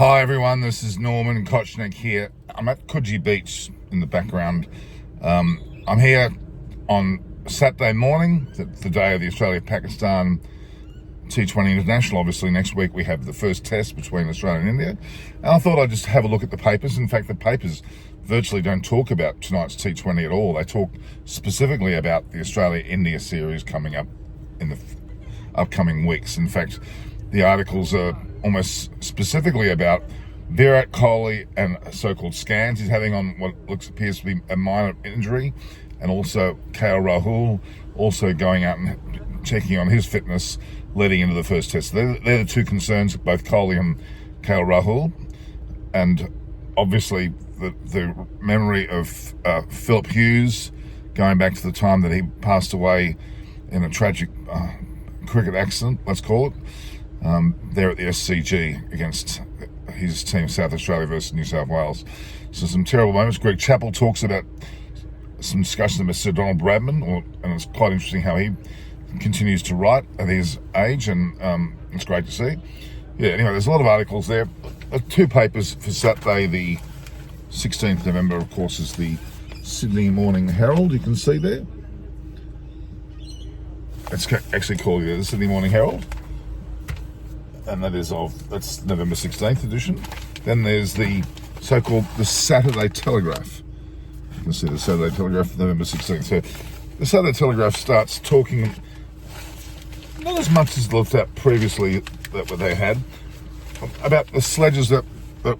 Hi everyone, this is Norman Kochnick here. I'm at Coogee Beach in the background. I'm here on Saturday morning, the day of the Australia-Pakistan T20 International. Obviously next week we have the first test between Australia and India. And I thought I'd just have a look at the papers. In fact, the papers virtually don't talk about tonight's T20 at all. They talk specifically about the Australia-India series coming up in the upcoming weeks. In fact, the articles are almost specifically about Virat Kohli and so-called scans he's having on what appears to be a minor injury, and also Rahul also going out and checking on his fitness leading into the first test. They're the two concerns, both Kohli and Rahul, and obviously the memory of Philip Hughes going back to the time that he passed away in a tragic cricket accident, let's call it, there at the SCG against his team South Australia versus New South Wales. So some terrible moments. Greg Chappell talks about some discussions with Sir Donald Bradman, and it's quite interesting how he continues to write at his age, and it's great to see. Yeah, anyway, there's a lot of articles there. Two papers for Saturday, the 16th November, of course, is the Sydney Morning Herald, you can see there. It's actually called the Sydney Morning Herald, and that's November 16th edition. Then there's the so-called the Saturday Telegraph. You can see the Saturday Telegraph, November 16th. So the Saturday Telegraph starts talking, not as much as looked at previously that they had, about the sledges that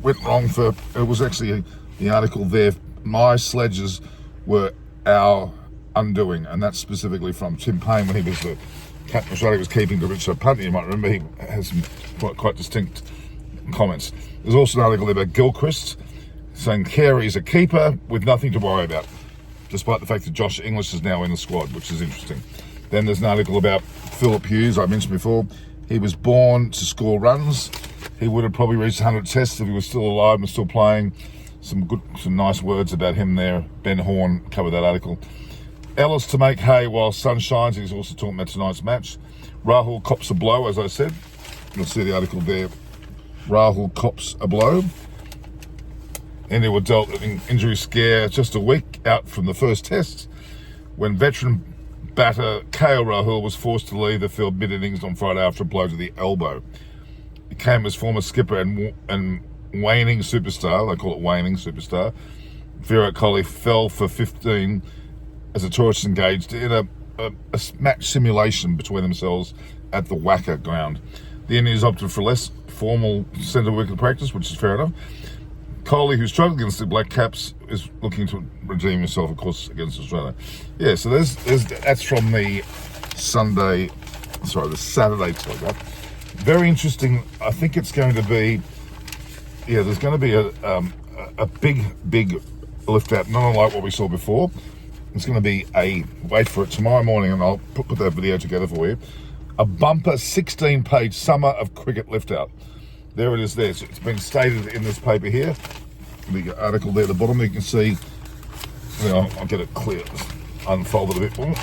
went wrong for, it was actually the article there, my sledges were our undoing, and that's specifically from Tim Payne when he was the captain Australia was keeping to Richard Punt. You might remember he has some quite distinct comments. There's also an article there about Gilchrist saying Carey's a keeper with nothing to worry about, despite the fact that Josh English is now in the squad, which is interesting. Then there's an article about Philip Hughes, I mentioned before. He was born to score runs. He would have probably reached 100 tests if he was still alive and still playing. Some nice words about him there. Ben Horn covered that article. Ellis to make hay while sun shines. He's also talking about tonight's match. Rahul cops a blow, as I said. You'll see the article there. Rahul cops a blow. India were dealt with an injury scare just a week out from the first test when veteran batter Rahul was forced to leave the field mid-innings on Friday after a blow to the elbow. He came as former skipper and waning superstar, they call it waning superstar, Virat Kohli fell for 15 as the tourists engaged in a match simulation between themselves at the Wacker ground. The Indians opted for less formal centre wicket practice, which is fair enough. Kohli, who struggled against the Black Caps, is looking to redeem himself, of course, against Australia. Yeah, so that's from the Saturday Telegraph. Very interesting. I think it's going to be, there's going to be a big lift out, not unlike what we saw before. It's going to be wait for it, tomorrow morning, and I'll put that video together for you, a bumper 16-page summer of cricket lift out. There it is there. So it's been stated in this paper here. The article there at the bottom, you can see, I'll get it clear, unfold it a bit more.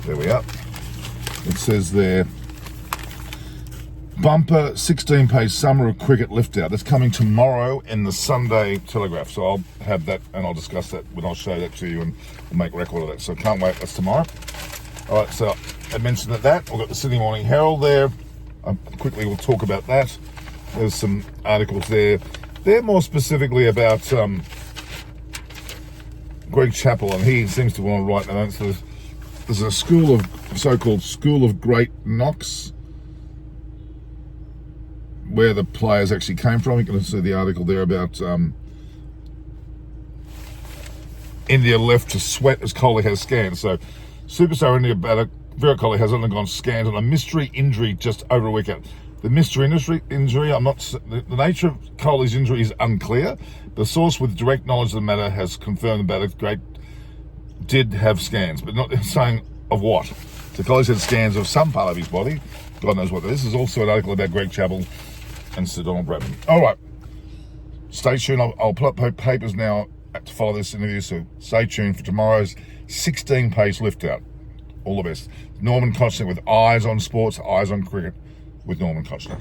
There we are. It says there, bumper 16-page summer of cricket lift out. That's coming tomorrow in the Sunday Telegraph. So I'll have that and I'll discuss that when I'll show that to you and we'll make record of that. So can't wait, that's tomorrow. All right, so I mentioned that. We've got the Sydney Morning Herald there. Quickly we'll talk about that. There's some articles there. They're more specifically about Greg Chappell, and he seems to want to write an answer. There's a so-called School of Great Knocks, where the players actually came from. You can see the article there about India left to sweat as Kohli has scans. So superstar India batter Virat Kohli has undergone scans on a mystery injury just over a weekend. The mystery injury, the nature of Kohli's injury is unclear. The source with direct knowledge of the matter has confirmed the batter did have scans, but not saying of what. So Kohli's had scans of some part of his body. God knows what this is. Also an article about Greg Chappell and Sir Donald Bradman. All right, stay tuned. I'll put up papers now to follow this interview, so stay tuned for tomorrow's 16-page lift out. All the best. Norman Kochnick with Eyes on Sports, Eyes on Cricket with Norman Kochnick.